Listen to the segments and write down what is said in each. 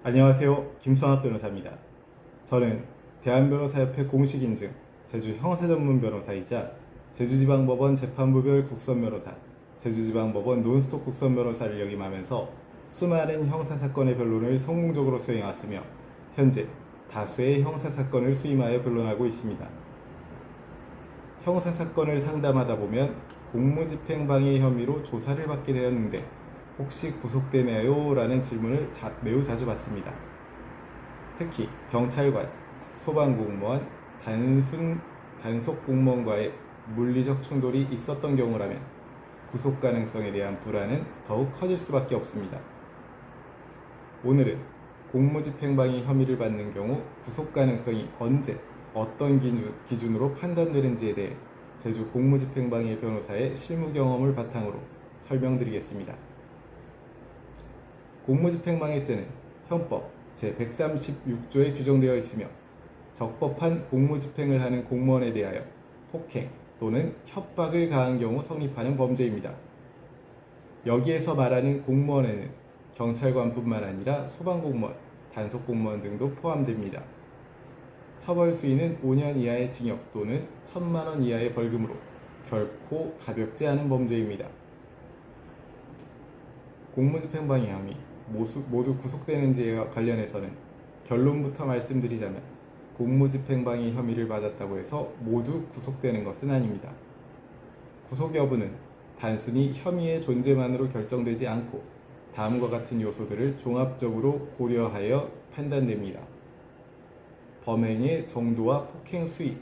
안녕하세요. 김성학 변호사입니다. 저는 대한변호사협회 공식인증 제주 형사전문 변호사이자 제주지방법원 재판부별 국선변호사, 제주지방법원 논스톱 국선변호사를 역임하면서 수많은 형사사건의 변론을 성공적으로 수행해왔으며 현재 다수의 형사사건을 수임하여 변론하고 있습니다. 형사사건을 상담하다 보면 공무집행방해 혐의로 조사를 받게 되었는데 혹시 구속되나요? 라는 질문을 매우 자주 받습니다. 특히 경찰관, 소방공무원, 단속 공무원과의 물리적 충돌이 있었던 경우라면 구속 가능성에 대한 불안은 더욱 커질 수밖에 없습니다. 오늘은 공무집행방해 혐의를 받는 경우 구속 가능성이 언제, 어떤 기준으로 판단되는지에 대해 제주 공무집행방해 변호사의 실무 경험을 바탕으로 설명드리겠습니다. 공무집행방해죄는 형법 제136조에 규정되어 있으며 적법한 공무집행을 하는 공무원에 대하여 폭행 또는 협박을 가한 경우 성립하는 범죄입니다. 여기에서 말하는 공무원에는 경찰관뿐만 아니라 소방공무원, 단속공무원 등도 포함됩니다. 처벌 수위는 5년 이하의 징역 또는 1,000만 원 이하의 벌금으로 결코 가볍지 않은 범죄입니다. 공무집행방해 혐의 모두 구속되는지에 관련해서는 결론부터 말씀드리자면 공무집행방해 혐의를 받았다고 해서 모두 구속되는 것은 아닙니다. 구속 여부는 단순히 혐의의 존재만으로 결정되지 않고 다음과 같은 요소들을 종합적으로 고려하여 판단됩니다. 범행의 정도와 폭행 수위,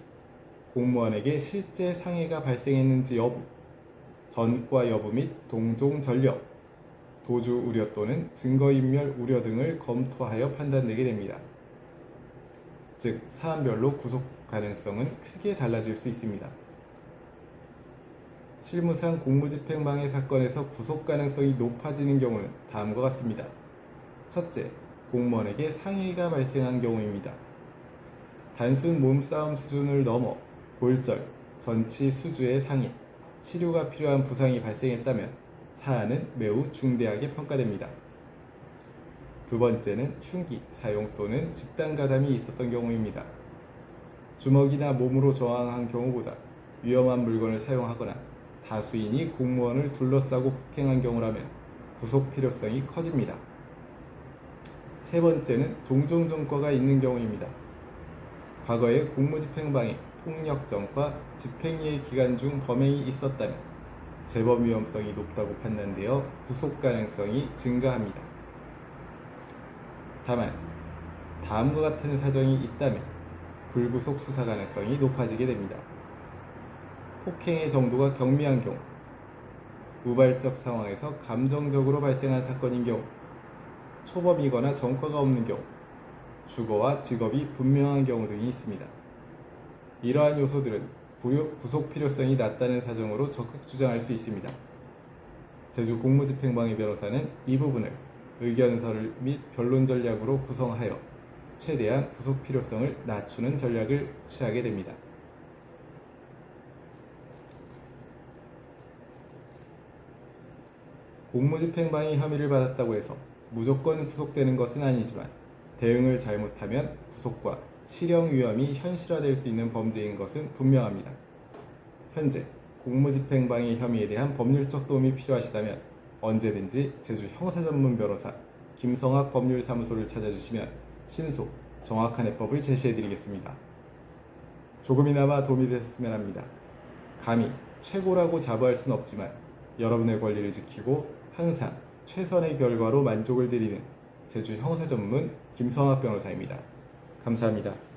공무원에게 실제 상해가 발생했는지 여부, 전과 여부 및 동종 전력, 도주 우려 또는 증거인멸 우려 등을 검토하여 판단되게 됩니다. 즉, 사안별로 구속 가능성은 크게 달라질 수 있습니다. 실무상 공무집행방해 사건에서 구속 가능성이 높아지는 경우는 다음과 같습니다. 첫째, 공무원에게 상해가 발생한 경우입니다. 단순 몸싸움 수준을 넘어 골절, 전치 수주의 상해, 치료가 필요한 부상이 발생했다면 사안은 매우 중대하게 평가됩니다. 두 번째는 흉기 사용 또는 집단 가담이 있었던 경우입니다. 주먹이나 몸으로 저항한 경우보다 위험한 물건을 사용하거나 다수인이 공무원을 둘러싸고 폭행한 경우라면 구속 필요성이 커집니다. 세 번째는 동종전과가 있는 경우입니다. 과거에 공무집행방해, 폭력전과 집행유예 기간 중 범행이 있었다면 재범 위험성이 높다고 판단되어 구속 가능성이 증가합니다. 다만 다음과 같은 사정이 있다면 불구속 수사 가능성이 높아지게 됩니다. 폭행의 정도가 경미한 경우, 우발적 상황에서 감정적으로 발생한 사건인 경우, 초범이거나 전과가 없는 경우, 주거와 직업이 분명한 경우 등이 있습니다. 이러한 요소들은 구속 필요성이 낮다는 사정으로 적극 주장할 수 있습니다. 제주 공무집행방해 변호사는 이 부분을 의견서 및 변론 전략으로 구성하여 최대한 구속 필요성을 낮추는 전략을 취하게 됩니다. 공무집행방해 혐의를 받았다고 해서 무조건 구속되는 것은 아니지만 대응을 잘못하면 구속과 실형 위험이 현실화될 수 있는 범죄인 것은 분명합니다. 현재 공무집행방해 혐의에 대한 법률적 도움이 필요하시다면 언제든지 제주 형사전문 변호사 김성학 법률사무소를 찾아주시면 신속, 정확한 해법을 제시해드리겠습니다. 조금이나마 도움이 되셨으면 합니다. 감히 최고라고 자부할 수는 없지만 여러분의 권리를 지키고 항상 최선의 결과로 만족을 드리는 제주 형사전문 김성학 변호사입니다. 감사합니다.